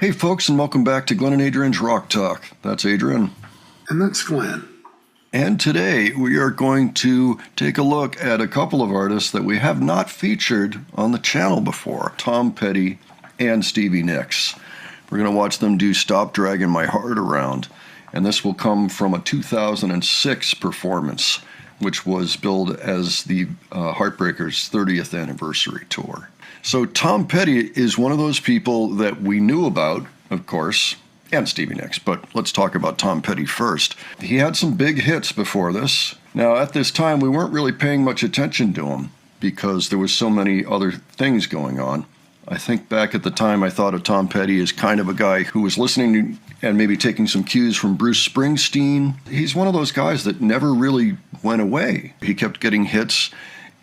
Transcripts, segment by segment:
Hey folks, and welcome back to Glenn and Adrian's Rock Talk. That's Adrian. And that's Glenn. And today we are going to take a look at a couple of artists that we have not featured on the channel before, Tom Petty and Stevie Nicks. We're going to watch them do Stop Draggin' My Heart Around, and this will come from a 2006 performance, which was billed as the Heartbreakers' 30th anniversary tour. So Tom Petty is one of those people that we knew about, of course, and Stevie Nicks, but let's talk about Tom Petty first. He had some big hits before this. Now, at this time, we weren't really paying much attention to him because there was so many other things going on. I think back at the time, I thought of Tom Petty as kind of a guy who was listening to, and maybe taking some cues from Bruce Springsteen. He's one of those guys that never really went away. He kept getting hits.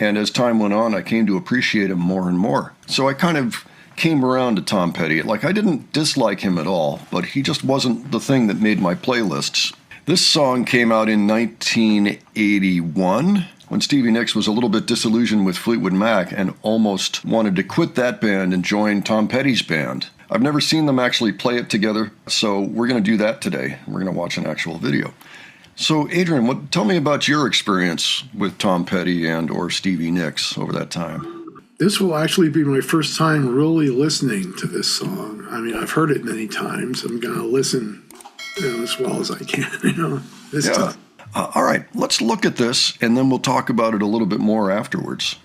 And as time went on, I came to appreciate him more and more. So I kind of came around to Tom Petty. Like, I didn't dislike him at all, but he just wasn't the thing that made my playlists. This song came out in 1981, when Stevie Nicks was a little bit disillusioned with Fleetwood Mac and almost wanted to quit that band and join Tom Petty's band. I've never seen them actually play it together, so we're going to do that today. We're going to watch an actual video. So, Adrian, tell me about your experience with Tom Petty and or Stevie Nicks over that time. This will actually be my first time really listening to this song. I mean, I've heard it many times. I'm going to listen as well as I can, this time. All right, let's look at this, and then we'll talk about it a little bit more afterwards.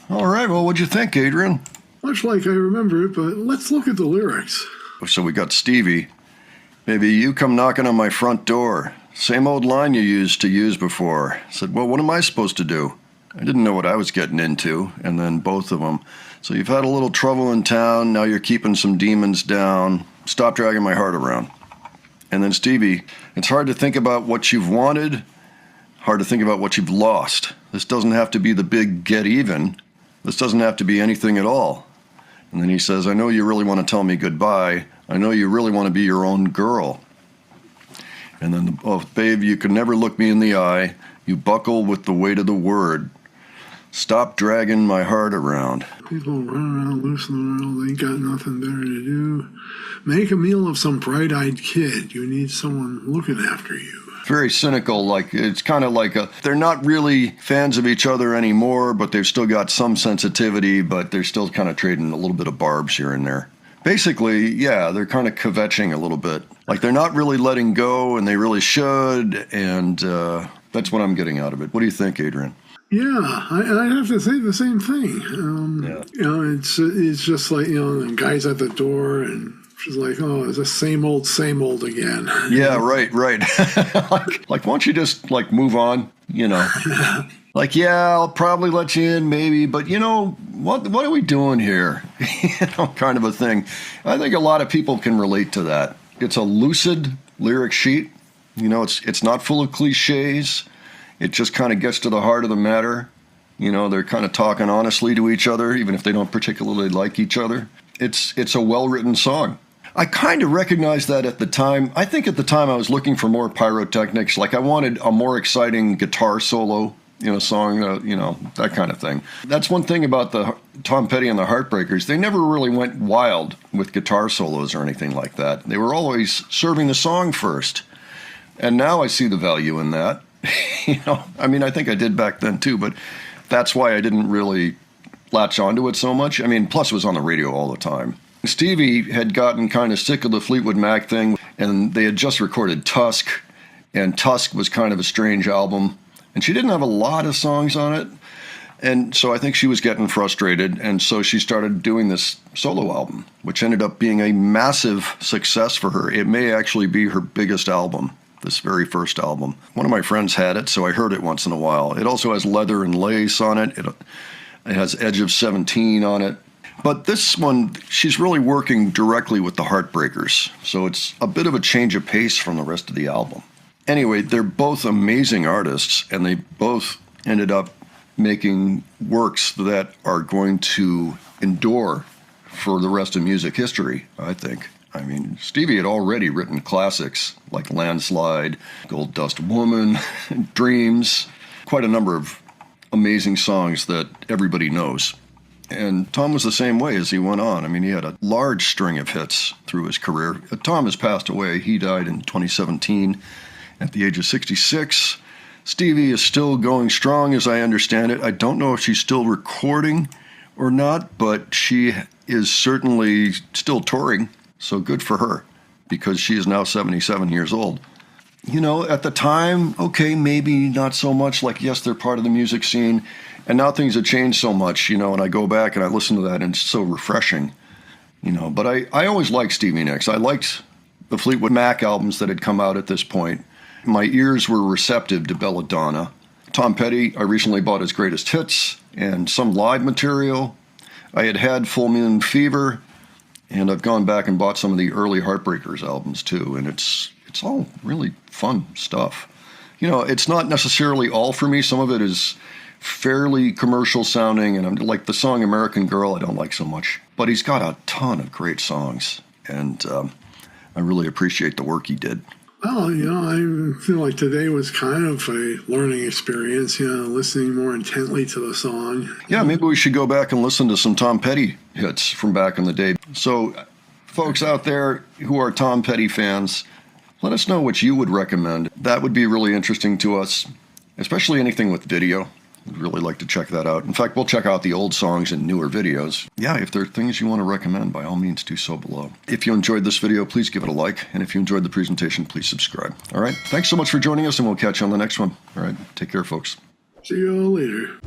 All right, well, what'd you think, Adrian? Much like I remember it, but let's look at the lyrics. So we got Stevie. Maybe you come knocking on my front door. Same old line you used to use before. I said, well, what am I supposed to do? I didn't know what I was getting into. And then both of them. So you've had a little trouble in town. Now you're keeping some demons down. Stop dragging my heart around. And then Stevie, it's hard to think about what you've wanted. Hard to think about what you've lost. This doesn't have to be the big get even. This doesn't have to be anything at all. And then he says, I know you really want to tell me goodbye. I know you really want to be your own girl. And then, oh, babe, you can never look me in the eye. You buckle with the weight of the word. Stop dragging my heart around. People run around loose in the world, ain't got nothing better to do. Make a meal of some bright-eyed kid. You need someone looking after you. Very cynical, like it's kind of like they're not really fans of each other anymore, but they've still got some sensitivity, but they're still kind of trading a little bit of barbs here and there. Basically, yeah, they're kind of kvetching a little bit. Like they're not really letting go, and they really should, and that's what I'm getting out of it. What do you think, Adrian? Yeah, I have to say the same thing. Yeah. You know, it's just like, you know, the guy's at the door, and she's like, oh, it's the same old again. Yeah, right. like, why don't you just, like, move on, you know? Like, yeah, I'll probably let you in, maybe, but, you know, what are we doing here? You know, kind of a thing. I think a lot of people can relate to that. It's a lucid lyric sheet. You know, it's not full of cliches. It just kind of gets to the heart of the matter. You know, they're kind of talking honestly to each other, even if they don't particularly like each other. It's a well-written song. I kind of recognized that at the time. I think at the time I was looking for more pyrotechnics. Like I wanted a more exciting guitar solo in a song, you know, that kind of thing. That's one thing about the Tom Petty and the Heartbreakers. They never really went wild with guitar solos or anything like that. They were always serving the song first. And now I see the value in that. You know, I mean, I think I did back then too, but that's why I didn't really latch onto it so much. I mean, plus it was on the radio all the time. Stevie had gotten kind of sick of the Fleetwood Mac thing, and they had just recorded Tusk, and Tusk was kind of a strange album, and she didn't have a lot of songs on it, and so I think she was getting frustrated, and so she started doing this solo album, which ended up being a massive success for her. It may actually be her biggest album, this very first album. One of my friends had it, so I heard it once in a while. It also has Leather and Lace on it. It has Edge of 17 on it. But this one, she's really working directly with the Heartbreakers, so it's a bit of a change of pace from the rest of the album. Anyway, they're both amazing artists, and they both ended up making works that are going to endure for the rest of music history, I think. I mean, Stevie had already written classics like Landslide, Gold Dust Woman, Dreams, quite a number of amazing songs that everybody knows. And Tom was the same way as he went on. I mean, he had a large string of hits through his career. Tom has passed away. He died in 2017 at the age of 66. Stevie is still going strong, as I understand it. I don't know if she's still recording or not, but she is certainly still touring. So good for her, because she is now 77 years old. You know, at the time, okay, maybe not so much. Like, yes, they're part of the music scene. And now things have changed so much, you know, and I go back and I listen to that and it's so refreshing, you know. But I always liked Stevie Nicks. I liked the Fleetwood Mac albums that had come out at this point. My ears were receptive to Belladonna. Tom Petty, I recently bought his greatest hits and some live material. I had Full Moon Fever, and I've gone back and bought some of the early Heartbreakers albums too, and it's all really fun stuff. You know, it's not necessarily all for me. Some of it is fairly commercial sounding, and I'm like the song American Girl I don't like so much, but he's got a ton of great songs, and I really appreciate the work he did. Well, you know, I feel like today was kind of a learning experience, you know, listening more intently to the song. Yeah, maybe we should go back and listen to some Tom Petty hits from back in the day. So, folks out there who are Tom Petty fans, let us know what you would recommend. That would be really interesting to us, especially anything with video. We'd really like to check that out. In fact, we'll check out the old songs and newer videos. Yeah, if there are things you want to recommend, by all means, do so below. If you enjoyed this video, please give it a like. And if you enjoyed the presentation, please subscribe. All right, thanks so much for joining us, and we'll catch you on the next one. All right, take care, folks. See you all later.